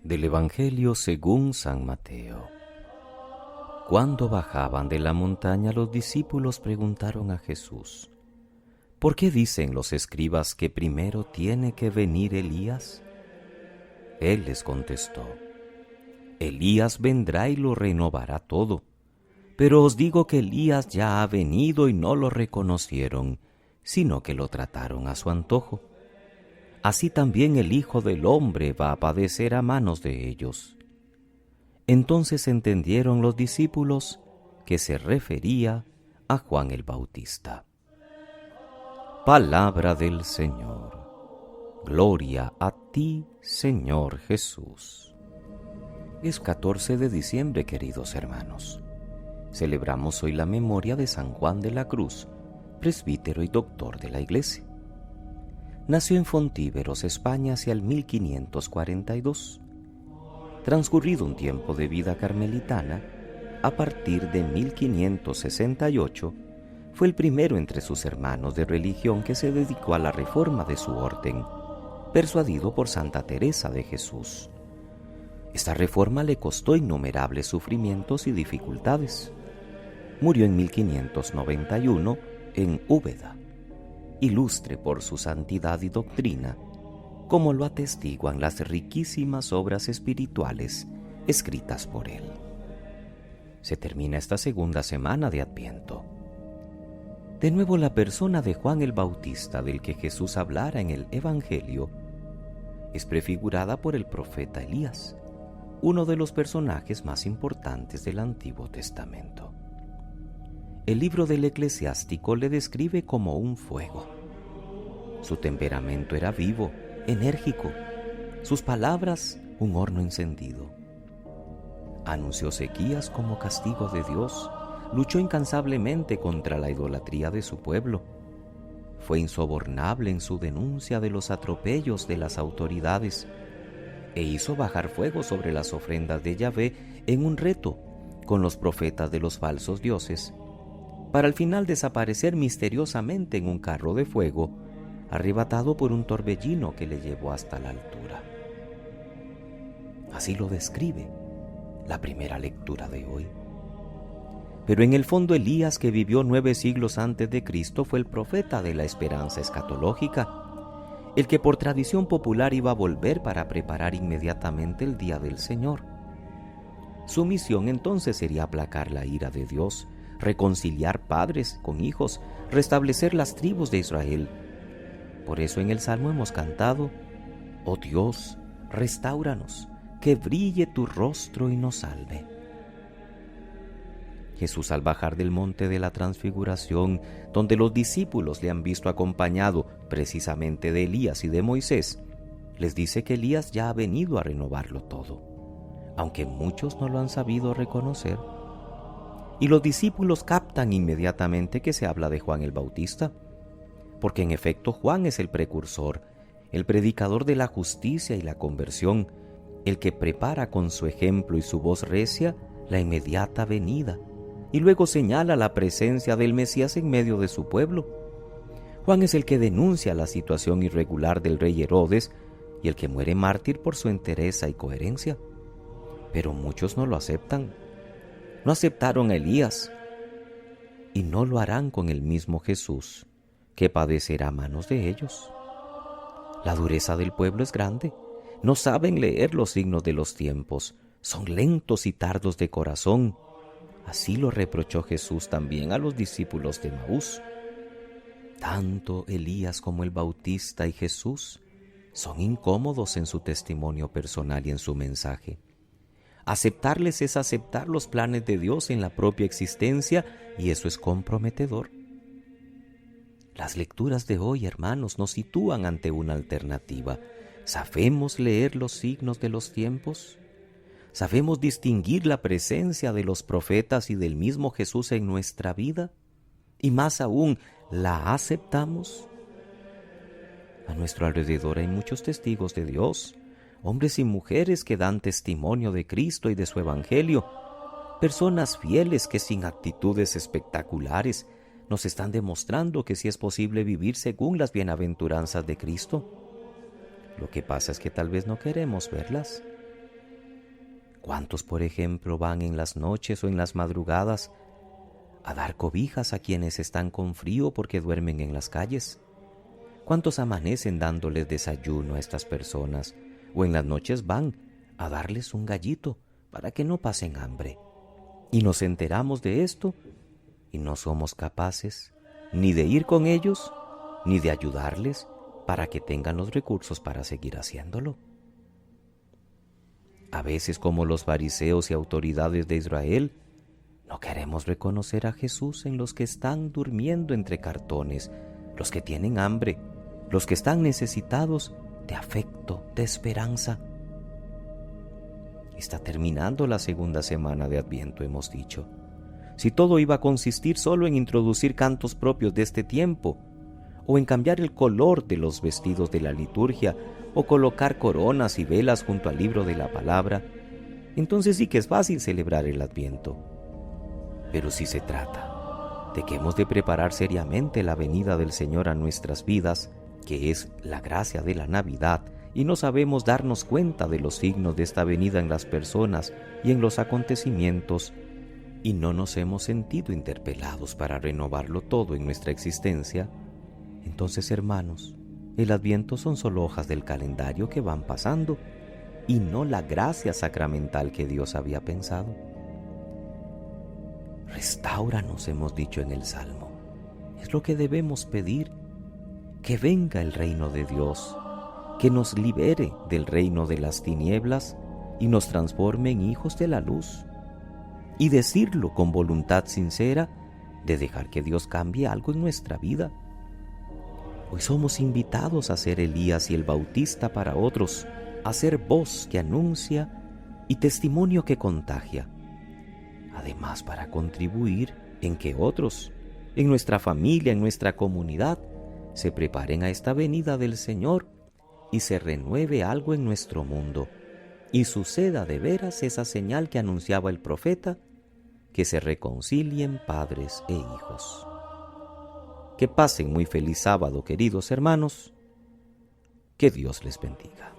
Del Evangelio según San Mateo. Cuando bajaban de la montaña, los discípulos preguntaron a Jesús: ¿Por qué dicen los escribas que primero tiene que venir Elías? Él les contestó: Elías vendrá y lo renovará todo. Pero os digo que Elías ya ha venido y no lo reconocieron, sino que lo trataron a su antojo. Así también el Hijo del Hombre va a padecer a manos de ellos. Entonces entendieron los discípulos que se refería a Juan el Bautista. Palabra del Señor. Gloria a ti, Señor Jesús. Es 14 de diciembre, queridos hermanos. Celebramos hoy la memoria de San Juan de la Cruz, presbítero y doctor de la Iglesia. Nació en Fontíveros, España, hacia el 1542. Transcurrido un tiempo de vida carmelitana, a partir de 1568, fue el primero entre sus hermanos de religión que se dedicó a la reforma de su orden, persuadido por Santa Teresa de Jesús. Esta reforma le costó innumerables sufrimientos y dificultades. Murió en 1591 en Úbeda, ilustre por su santidad y doctrina, como lo atestiguan las riquísimas obras espirituales escritas por él. Se termina esta segunda semana de Adviento. De nuevo, la persona de Juan el Bautista, del que Jesús hablara en el Evangelio, es prefigurada por el profeta Elías, uno de los personajes más importantes del Antiguo Testamento. El libro del Eclesiástico le describe como un fuego. Su temperamento era vivo, enérgico, sus palabras un horno encendido. Anunció sequías como castigo de Dios, luchó incansablemente contra la idolatría de su pueblo. Fue insobornable en su denuncia de los atropellos de las autoridades e hizo bajar fuego sobre las ofrendas de Yahvé en un reto con los profetas de los falsos dioses, para al final desaparecer misteriosamente en un carro de fuego, arrebatado por un torbellino que le llevó hasta la altura. Así lo describe la primera lectura de hoy. Pero en el fondo, Elías, que vivió 9 siglos antes de Cristo, fue el profeta de la esperanza escatológica, el que por tradición popular iba a volver para preparar inmediatamente el día del Señor. Su misión entonces sería aplacar la ira de Dios, reconciliar padres con hijos, restablecer las tribus de Israel. Por eso en el Salmo hemos cantado: Oh Dios, restáuranos, que brille tu rostro y nos salve. Jesús, al bajar del monte de la Transfiguración, donde los discípulos le han visto acompañado precisamente de Elías y de Moisés, les dice que Elías ya ha venido a renovarlo todo, aunque muchos no lo han sabido reconocer. Y los discípulos captan inmediatamente que se habla de Juan el Bautista, porque en efecto Juan es el precursor, el predicador de la justicia y la conversión, el que prepara con su ejemplo y su voz recia la inmediata venida, y luego señala la presencia del Mesías en medio de su pueblo. Juan es el que denuncia la situación irregular del rey Herodes y el que muere mártir por su entereza y coherencia. Pero muchos no lo aceptan. No aceptaron a Elías y no lo harán con el mismo Jesús, que padecerá a manos de ellos. La dureza del pueblo es grande. No saben leer los signos de los tiempos. Son lentos y tardos de corazón. Así lo reprochó Jesús también a los discípulos de Maús. Tanto Elías como el Bautista y Jesús son incómodos en su testimonio personal y en su mensaje. Aceptarles es aceptar los planes de Dios en la propia existencia, y eso es comprometedor. Las lecturas de hoy, hermanos, nos sitúan ante una alternativa. ¿Sabemos leer los signos de los tiempos? ¿Sabemos distinguir la presencia de los profetas y del mismo Jesús en nuestra vida? Y más aún, ¿la aceptamos? A nuestro alrededor hay muchos testigos de Dios, hombres y mujeres que dan testimonio de Cristo y de su Evangelio, personas fieles que sin actitudes espectaculares nos están demostrando que sí es posible vivir según las bienaventuranzas de Cristo. Lo que pasa es que tal vez no queremos verlas. ¿Cuántos, por ejemplo, van en las noches o en las madrugadas a dar cobijas a quienes están con frío porque duermen en las calles? ¿Cuántos amanecen dándoles desayuno a estas personas o en las noches van a darles un gallito para que no pasen hambre? Y nos enteramos de esto y no somos capaces ni de ir con ellos ni de ayudarles para que tengan los recursos para seguir haciéndolo. A veces, como los fariseos y autoridades de Israel, no queremos reconocer a Jesús en los que están durmiendo entre cartones, los que tienen hambre, los que están necesitados de afecto, de esperanza. Está terminando la segunda semana de Adviento, hemos dicho. Si todo iba a consistir solo en introducir cantos propios de este tiempo, o en cambiar el color de los vestidos de la liturgia, o colocar coronas y velas junto al libro de la palabra, entonces sí que es fácil celebrar el Adviento. Pero si se trata de que hemos de preparar seriamente la venida del Señor a nuestras vidas, que es la gracia de la Navidad, y no sabemos darnos cuenta de los signos de esta venida en las personas y en los acontecimientos, y no nos hemos sentido interpelados para renovarlo todo en nuestra existencia, entonces, hermanos, el Adviento son solo hojas del calendario que van pasando y no la gracia sacramental que Dios había pensado. Restáuranos, hemos dicho en el Salmo. Es lo que debemos pedir, que venga el reino de Dios, que nos libere del reino de las tinieblas y nos transforme en hijos de la luz. Y decirlo con voluntad sincera de dejar que Dios cambie algo en nuestra vida. Hoy somos invitados a ser Elías y el Bautista para otros, a ser voz que anuncia y testimonio que contagia. Además, para contribuir en que otros, en nuestra familia, en nuestra comunidad, se preparen a esta venida del Señor y se renueve algo en nuestro mundo y suceda de veras esa señal que anunciaba el profeta, que se reconcilien padres e hijos. Que pasen muy feliz sábado, queridos hermanos. Que Dios les bendiga.